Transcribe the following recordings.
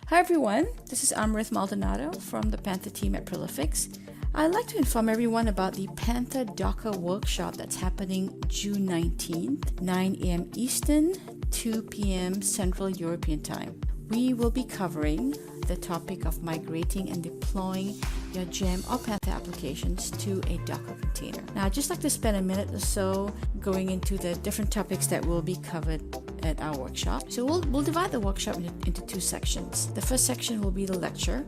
Hi everyone, this is Amrit Maldonado from the Panther team at Prolifix. I'd like to inform everyone about the Panther Docker workshop that's happening June 19th, 9 a.m. Eastern, 2 p.m. Central European Time. We will be covering the topic of migrating and deploying your Gem or Panther applications to a Docker container. Now, I'd just like to spend a minute or so going into the different topics that will be covered at our workshop. So we'll divide the workshop into two sections. The first section will be the lecture.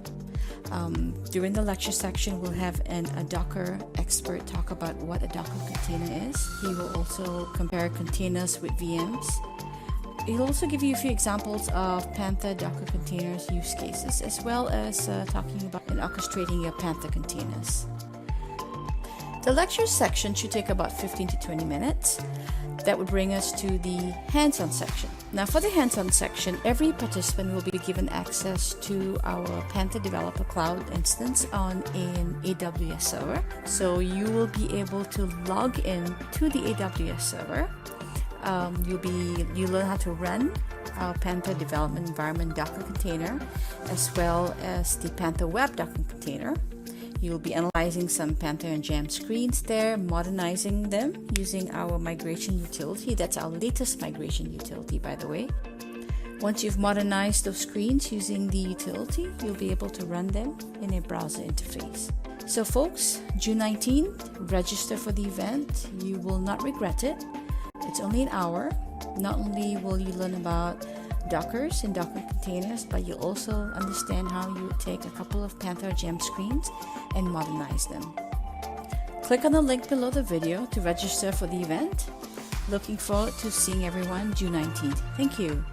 During the lecture section, we'll have a Docker expert talk about what a Docker container is. He will also compare containers with VMs. He'll also give you a few examples of Panther Docker containers use cases, as well as talking about orchestrating your Panther containers. The lecture section should take about 15 to 20 minutes. That would bring us to the Handson section. Now, for the Handson section, every participant will be given access to our Panther Developer Cloud instance on an AWS server. So you will be able to log in to the AWS server. You learn how to run our Panther development environment Docker container, as well as the Panther web Docker container. You'll be analyzing some Panther and Gem screens there, modernizing them using our migration utility. That's our latest migration utility, by the way. Once you've modernized those screens using the utility, you'll be able to run them in a browser interface. So folks, June 19th, register for the event. You will not regret it. It's only an hour. Not only will you learn about Dockers and Docker containers, but you'll also understand how you would take a couple of Panther Gem screens and modernize them. Click on the link below the video to register for the event. Looking forward to seeing everyone June 19th. Thank you.